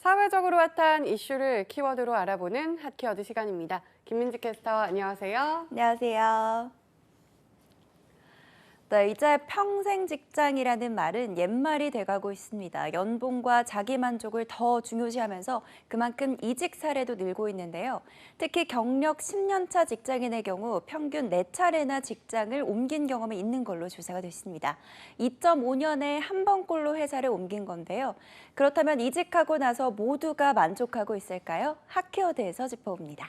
사회적으로 핫한 이슈를 키워드로 알아보는 핫키워드 시간입니다. 김민지 캐스터 안녕하세요. 안녕하세요. 네, 이제 평생 직장이라는 말은 옛말이 돼가고 있습니다. 연봉과 자기만족을 더 중요시하면서 그만큼 이직 사례도 늘고 있는데요. 특히 경력 10년 차 직장인의 경우 평균 4차례나 직장을 옮긴 경험이 있는 걸로 조사가 됐습니다. 2.5년에 한 번꼴로 회사를 옮긴 건데요. 그렇다면 이직하고 나서 모두가 만족하고 있을까요? 핫키워드에서 짚어봅니다.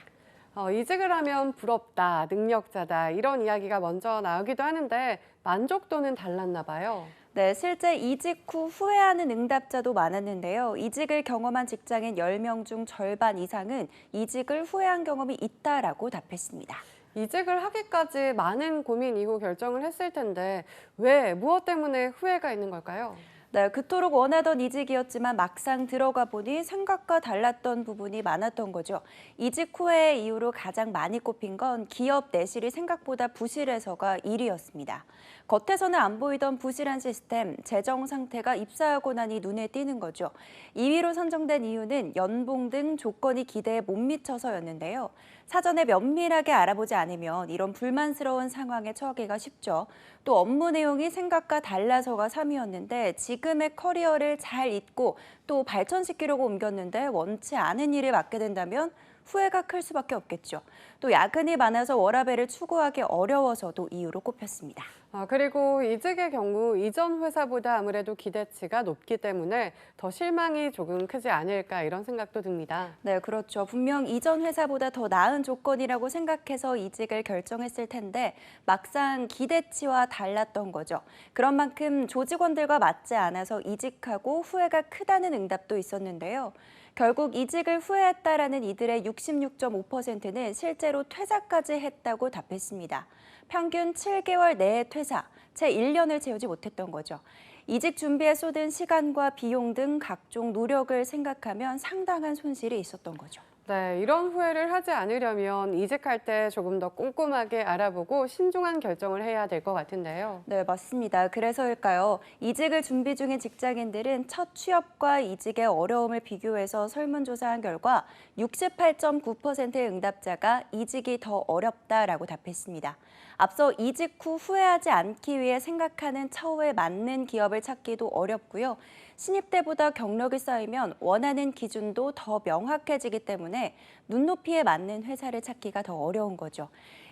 이직을 하면 부럽다, 능력자다 이런 이야기가 먼저 나오기도 하는데 만족도는 달랐나 봐요. 네, 실제 이직 후 후회하는 응답자도 많았는데요. 이직을 경험한 직장인 10명 중 절반 이상은 이직을 후회한 경험이 있다라고 답했습니다. 이직을 하기까지 많은 고민 이후 결정을 했을 텐데 왜, 무엇 때문에 후회가 있는 걸까요? 네, 그토록 원하던 이직이었지만 막상 들어가 보니 생각과 달랐던 부분이 많았던 거죠. 이직 후의 이유로 가장 많이 꼽힌 건 기업 내실이 생각보다 부실해서가 1위였습니다. 겉에서는 안 보이던 부실한 시스템, 재정 상태가 입사하고 나니 눈에 띄는 거죠. 2위로 선정된 이유는 연봉 등 조건이 기대에 못 미쳐서였는데요. 사전에 면밀하게 알아보지 않으면 이런 불만스러운 상황에 처하기가 쉽죠. 또 업무 내용이 생각과 달라서가 3위였는데 지금의 커리어를 잘 잇고 또 발전시키려고 옮겼는데 원치 않은 일을 맡게 된다면 후회가 클 수밖에 없겠죠. 또 야근이 많아서 워라밸을 추구하기 어려워서도 이유로 꼽혔습니다. 그리고 이직의 경우 이전 회사보다 아무래도 기대치가 높기 때문에 더 실망이 조금 크지 않을까 이런 생각도 듭니다. 네, 그렇죠. 분명 이전 회사보다 더 나은 조건이라고 생각해서 이직을 결정했을 텐데 막상 기대치와 달랐던 거죠. 그런 만큼 조직원들과 맞지 않아서 이직하고 후회가 크다는 응답도 있었는데요. 결국 이직을 후회했다라는 이들의 66.5%는 실제로 퇴사까지 했다고 답했습니다. 평균 7개월 내에 퇴사, 채 1년을 채우지 못했던 거죠. 이직 준비에 쏟은 시간과 비용 등 각종 노력을 생각하면 상당한 손실이 있었던 거죠. 네, 이런 후회를 하지 않으려면 이직할 때 조금 더 꼼꼼하게 알아보고 신중한 결정을 해야 될 것 같은데요. 네, 맞습니다. 그래서일까요? 이직을 준비 중인 직장인들은 첫 취업과 이직의 어려움을 비교해서 설문조사한 결과 68.9%의 응답자가 이직이 더 어렵다라고 답했습니다. 앞서 이직 후 후회하지 않기 위해 생각하는 처우에 맞는 기업을 찾기도 어렵고요. 신입 때보다 경력이 쌓이면 원하는 기준도 더 명확해지기 때문에 눈높이에 맞는 회사를 찾기가 더 어려운 거죠.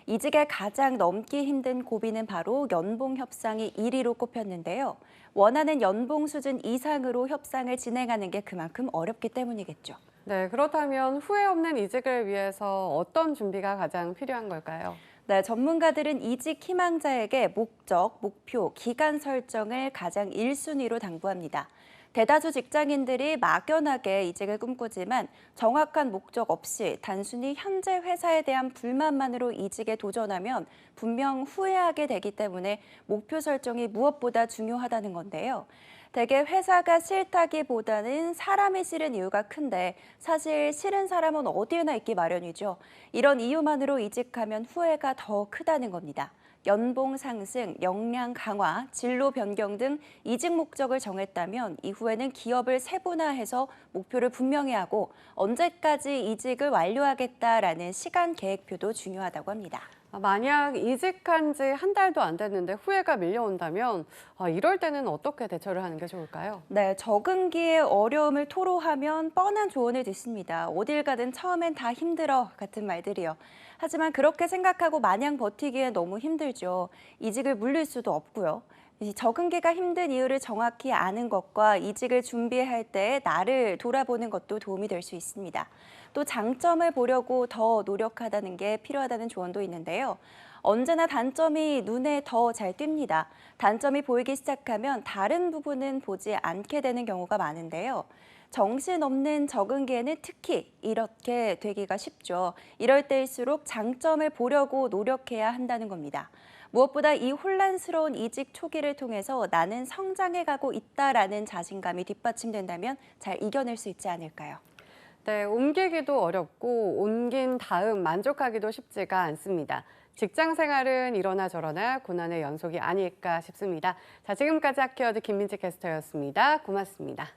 이직에 가장 넘기 힘든 고비는 바로 연봉 협상이 1위로 꼽혔는데요. 원하는 연봉 수준 이상으로 협상을 진행하는 게 그만큼 어렵기 때문이겠죠. 네, 그렇다면 후회 없는 이직을 위해서 어떤 준비가 가장 필요한 걸까요? 네, 전문가들은 이직 희망자에게 목적, 목표, 기간 설정을 가장 1순위로 당부합니다. 대다수 직장인들이 막연하게 이직을 꿈꾸지만 정확한 목적 없이 단순히 현재 회사에 대한 불만만으로 이직에 도전하면 분명 후회하게 되기 때문에 목표 설정이 무엇보다 중요하다는 건데요. 대개 회사가 싫다기보다는 사람이 싫은 이유가 큰데 사실 싫은 사람은 어디에나 있기 마련이죠. 이런 이유만으로 이직하면 후회가 더 크다는 겁니다. 연봉 상승, 역량 강화, 진로 변경 등 이직 목적을 정했다면 이후에는 기업을 세분화해서 목표를 분명히 하고 언제까지 이직을 완료하겠다라는 시간 계획표도 중요하다고 합니다. 만약 이직한 지 한 달도 안 됐는데 후회가 밀려온다면 이럴 때는 어떻게 대처를 하는 게 좋을까요? 네, 적응기에 어려움을 토로하면 뻔한 조언을 듣습니다. 어딜 가든 처음엔 다 힘들어 같은 말들이요. 하지만 그렇게 생각하고 마냥 버티기엔 너무 힘들죠. 이직을 물릴 수도 없고요. 이 적응기가 힘든 이유를 정확히 아는 것과 이직을 준비할 때 나를 돌아보는 것도 도움이 될 수 있습니다. 또 장점을 보려고 더 노력하다는 게 필요하다는 조언도 있는데요. 언제나 단점이 눈에 더 잘 띕니다. 단점이 보이기 시작하면 다른 부분은 보지 않게 되는 경우가 많은데요. 정신없는 적응기에는 특히 이렇게 되기가 쉽죠. 이럴 때일수록 장점을 보려고 노력해야 한다는 겁니다. 무엇보다 이 혼란스러운 이직 초기를 통해서 나는 성장해가고 있다라는 자신감이 뒷받침된다면 잘 이겨낼 수 있지 않을까요? 네, 옮기기도 어렵고 옮긴 다음 만족하기도 쉽지가 않습니다. 직장 생활은 이러나 저러나 고난의 연속이 아닐까 싶습니다. 자, 지금까지 핫키워드 김민지 캐스터였습니다. 고맙습니다.